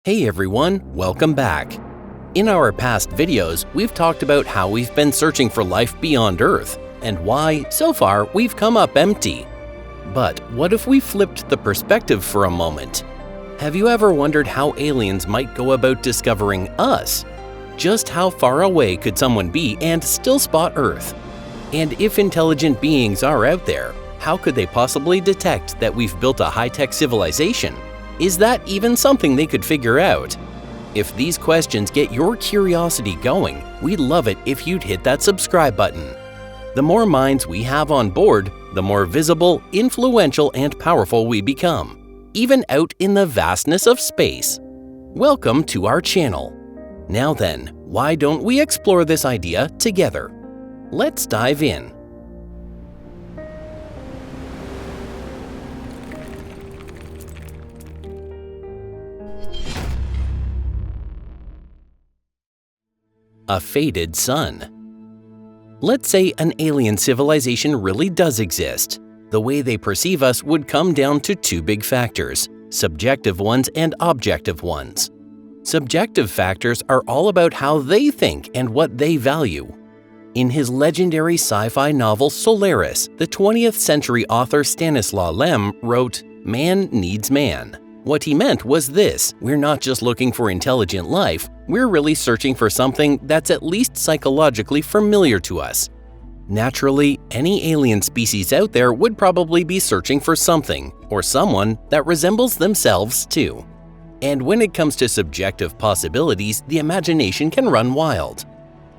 Hey everyone, welcome back. In our past videos, we've talked about how we've been searching for life beyond Earth and why, so far, we've come up empty. But what if we flipped the perspective for a moment? Have you ever wondered how aliens might go about discovering us? Just how far away could someone be and still spot Earth? And if intelligent beings are out there, how could they possibly detect that we've built a high-tech civilization? Is that even something they could figure out? If these questions get your curiosity going, we'd love it if you'd hit that subscribe button. The more minds we have on board, the more visible, influential, and powerful we become, even out in the vastness of space. Welcome to our channel. Now then, why don't we explore this idea together? Let's dive in. A faded sun. Let's say an alien civilization really does exist. The way they perceive us would come down to two big factors, subjective ones and objective ones. Subjective factors are all about how they think and what they value. In his legendary sci-fi novel Solaris, the 20th century author Stanislaw Lem wrote, "Man needs man." What he meant was this: we're not just looking for intelligent life, we're really searching for something that's at least psychologically familiar to us. Naturally, any alien species out there would probably be searching for something, or someone, that resembles themselves too. And when it comes to subjective possibilities, the imagination can run wild.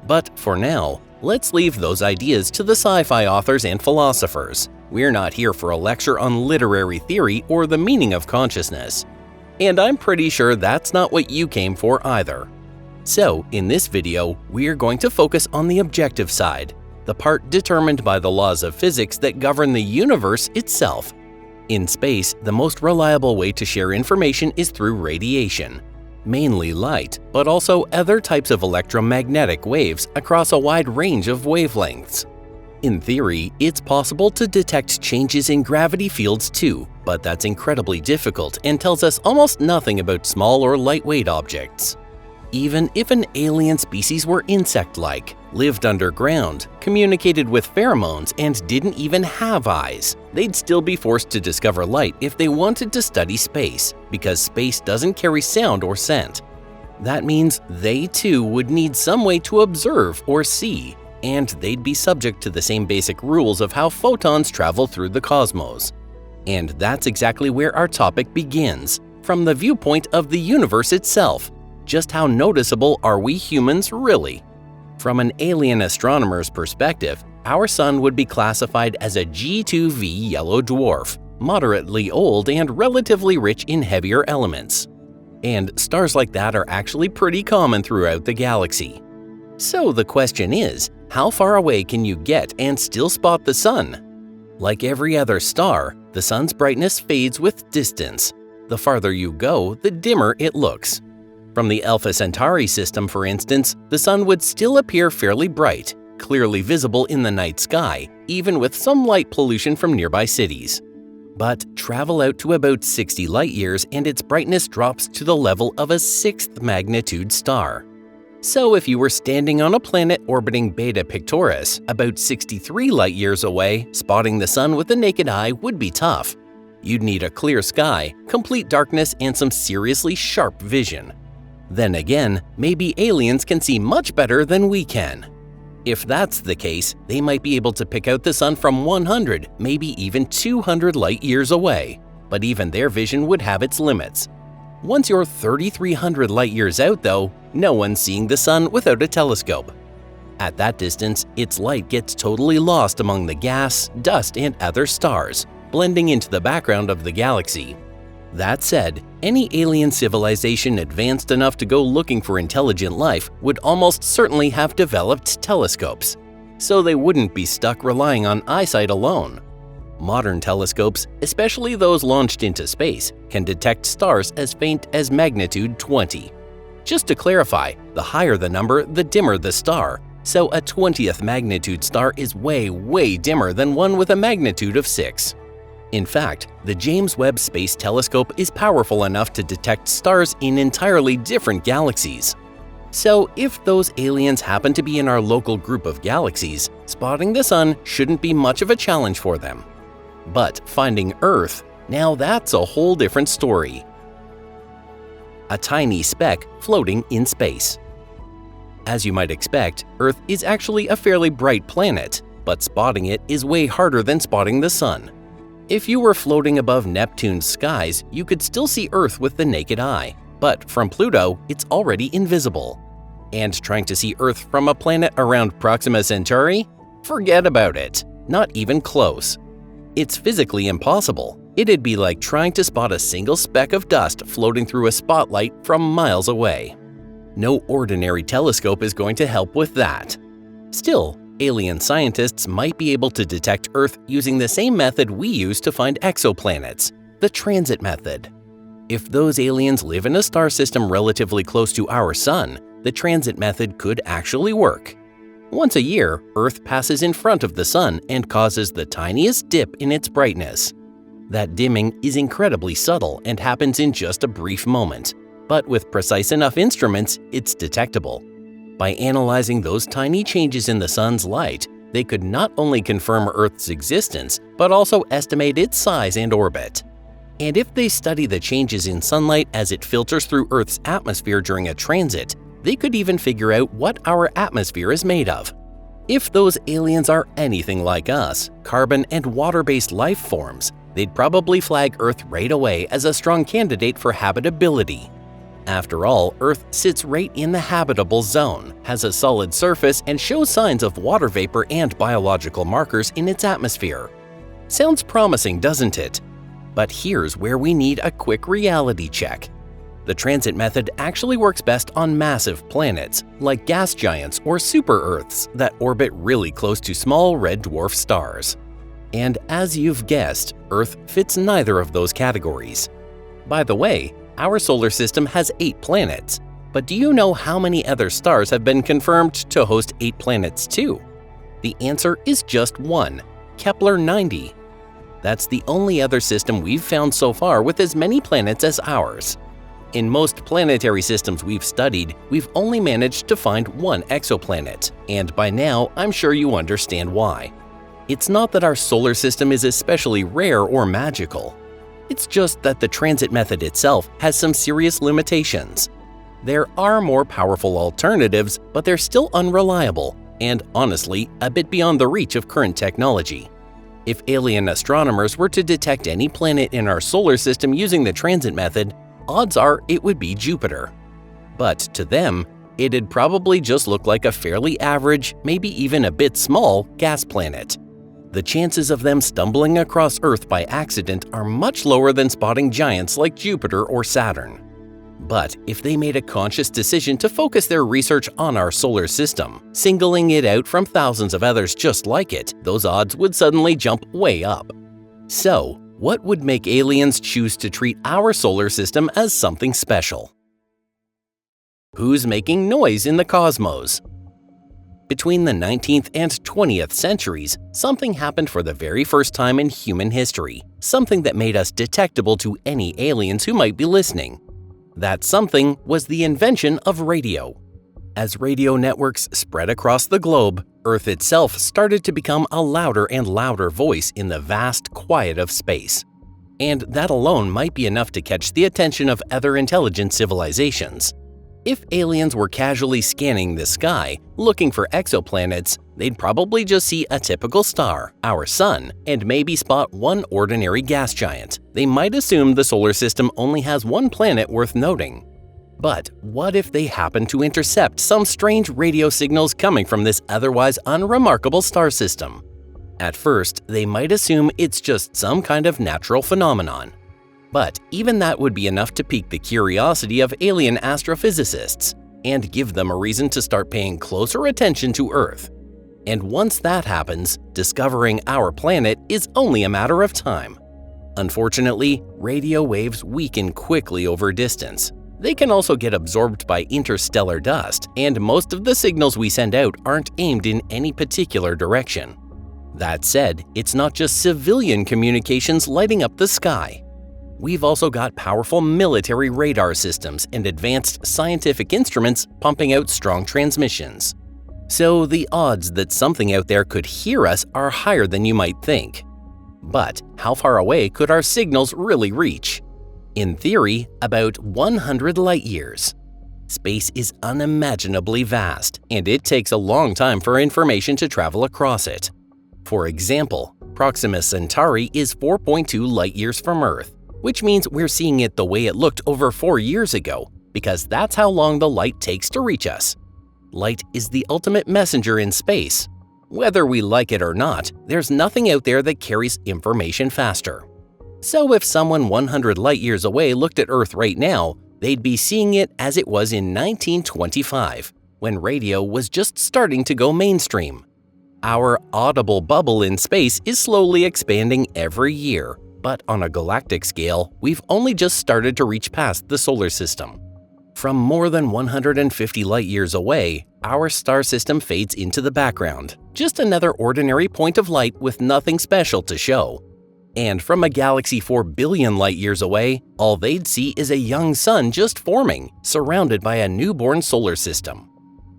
But for now, let's leave those ideas to the sci-fi authors and philosophers. We're not here for a lecture on literary theory or the meaning of consciousness. And I'm pretty sure that's not what you came for either. So, in this video, we're going to focus on the objective side, the part determined by the laws of physics that govern the universe itself. In space, the most reliable way to share information is through radiation. Mainly light, but also other types of electromagnetic waves across a wide range of wavelengths. In theory, it's possible to detect changes in gravity fields too, but that's incredibly difficult and tells us almost nothing about small or lightweight objects. Even if an alien species were insect-like, lived underground, communicated with pheromones, and didn't even have eyes, they'd still be forced to discover light if they wanted to study space, because space doesn't carry sound or scent. That means they too would need some way to observe or see, and they'd be subject to the same basic rules of how photons travel through the cosmos. And that's exactly where our topic begins, from the viewpoint of the universe itself. Just how noticeable are we humans really? From an alien astronomer's perspective, our sun would be classified as a G2V yellow dwarf, moderately old and relatively rich in heavier elements. And stars like that are actually pretty common throughout the galaxy. So the question is, how far away can you get and still spot the sun? Like every other star, the sun's brightness fades with distance. The farther you go, the dimmer it looks. From the Alpha Centauri system, for instance, the sun would still appear fairly bright, clearly visible in the night sky, even with some light pollution from nearby cities. But travel out to about 60 light-years and its brightness drops to the level of a 6th magnitude star. So if you were standing on a planet orbiting Beta Pictoris, about 63 light-years away, spotting the sun with the naked eye would be tough. You'd need a clear sky, complete darkness, and some seriously sharp vision. Then again, maybe aliens can see much better than we can. If that's the case, they might be able to pick out the sun from 100, maybe even 200 light-years away. But even their vision would have its limits. Once you're 3,300 light-years out though, no one's seeing the sun without a telescope. At that distance, its light gets totally lost among the gas, dust, and other stars, blending into the background of the galaxy. That said, any alien civilization advanced enough to go looking for intelligent life would almost certainly have developed telescopes, so they wouldn't be stuck relying on eyesight alone. Modern telescopes, especially those launched into space, can detect stars as faint as magnitude 20. Just to clarify, the higher the number, the dimmer the star, so a 20th magnitude star is way dimmer than one with a magnitude of 6. In fact, the James Webb Space Telescope is powerful enough to detect stars in entirely different galaxies. So if those aliens happen to be in our local group of galaxies, spotting the Sun shouldn't be much of a challenge for them. But finding Earth, now that's a whole different story. A tiny speck floating in space. As you might expect, Earth is actually a fairly bright planet, but spotting it is way harder than spotting the Sun. If you were floating above Neptune's skies, you could still see Earth with the naked eye, but from Pluto, it's already invisible. And trying to see Earth from a planet around Proxima Centauri? Forget about it. Not even close. It's physically impossible. It'd be like trying to spot a single speck of dust floating through a spotlight from miles away. No ordinary telescope is going to help with that. Still, alien scientists might be able to detect Earth using the same method we use to find exoplanets, the transit method. If those aliens live in a star system relatively close to our Sun, the transit method could actually work. Once a year, Earth passes in front of the Sun and causes the tiniest dip in its brightness. That dimming is incredibly subtle and happens in just a brief moment, but with precise enough instruments, it's detectable. By analyzing those tiny changes in the Sun's light, they could not only confirm Earth's existence, but also estimate its size and orbit. And if they study the changes in sunlight as it filters through Earth's atmosphere during a transit, they could even figure out what our atmosphere is made of. If those aliens are anything like us, carbon and water-based life forms, they'd probably flag Earth right away as a strong candidate for habitability. After all, Earth sits right in the habitable zone, has a solid surface, and shows signs of water vapor and biological markers in its atmosphere. Sounds promising, doesn't it? But here's where we need a quick reality check. The transit method actually works best on massive planets, like gas giants or super-Earths that orbit really close to small red dwarf stars. And as you've guessed, Earth fits neither of those categories. By the way, our solar system has 8 planets, but do you know how many other stars have been confirmed to host 8 planets too? The answer is just one, Kepler 90. That's the only other system we've found so far with as many planets as ours. In most planetary systems we've studied, we've only managed to find one exoplanet, and by now I'm sure you understand why. It's not that our solar system is especially rare or magical. It's just that the transit method itself has some serious limitations. There are more powerful alternatives, but they're still unreliable and, honestly, a bit beyond the reach of current technology. If alien astronomers were to detect any planet in our solar system using the transit method, odds are it would be Jupiter. But to them, it'd probably just look like a fairly average, maybe even a bit small, gas planet. The chances of them stumbling across Earth by accident are much lower than spotting giants like Jupiter or Saturn. But if they made a conscious decision to focus their research on our solar system, singling it out from thousands of others just like it, those odds would suddenly jump way up. So, what would make aliens choose to treat our solar system as something special? Who's making noise in the cosmos? Between the 19th and 20th centuries, something happened for the very first time in human history, something that made us detectable to any aliens who might be listening. That something was the invention of radio. As radio networks spread across the globe, Earth itself started to become a louder and louder voice in the vast quiet of space. And that alone might be enough to catch the attention of other intelligent civilizations. If aliens were casually scanning the sky, looking for exoplanets, they'd probably just see a typical star, our Sun, and maybe spot one ordinary gas giant. They might assume the solar system only has one planet worth noting. But what if they happen to intercept some strange radio signals coming from this otherwise unremarkable star system? At first, they might assume it's just some kind of natural phenomenon. But even that would be enough to pique the curiosity of alien astrophysicists and give them a reason to start paying closer attention to Earth. And once that happens, discovering our planet is only a matter of time. Unfortunately, radio waves weaken quickly over distance. They can also get absorbed by interstellar dust, and most of the signals we send out aren't aimed in any particular direction. That said, it's not just civilian communications lighting up the sky. We've also got powerful military radar systems and advanced scientific instruments pumping out strong transmissions. So the odds that something out there could hear us are higher than you might think. But how far away could our signals really reach? In theory, about 100 light years. Space is unimaginably vast, and it takes a long time for information to travel across it. For example, Proxima Centauri is 4.2 light-years from Earth, which means we're seeing it the way it looked over 4 years ago, because that's how long the light takes to reach us. Light is the ultimate messenger in space. Whether we like it or not, there's nothing out there that carries information faster. So if someone 100 light-years away looked at Earth right now, they'd be seeing it as it was in 1925, when radio was just starting to go mainstream. Our audible bubble in space is slowly expanding every year, but on a galactic scale, we've only just started to reach past the solar system. From more than 150 light-years away, our star system fades into the background, just another ordinary point of light with nothing special to show. And from a galaxy 4 billion light-years away, all they'd see is a young sun just forming, surrounded by a newborn solar system.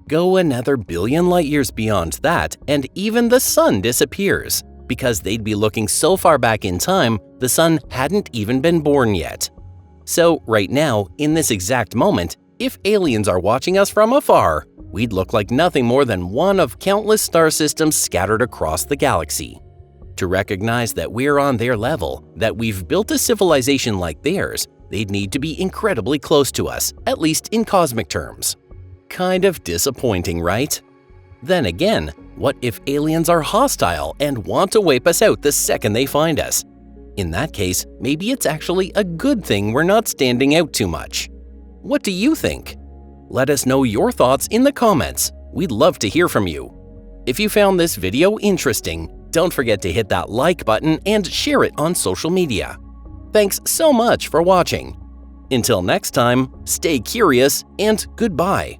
Go another billion light-years beyond that, and even the sun disappears, because they'd be looking so far back in time, the sun hadn't even been born yet. So right now, in this exact moment, if aliens are watching us from afar, we'd look like nothing more than one of countless star systems scattered across the galaxy. To recognize that we're on their level, that we've built a civilization like theirs, they'd need to be incredibly close to us, at least in cosmic terms. Kind of disappointing, right? Then again, what if aliens are hostile and want to wipe us out the second they find us? In that case, maybe it's actually a good thing we're not standing out too much. What do you think? Let us know your thoughts in the comments. We'd love to hear from you. If you found this video interesting, don't forget to hit that like button and share it on social media. Thanks so much for watching. Until next time, stay curious and goodbye.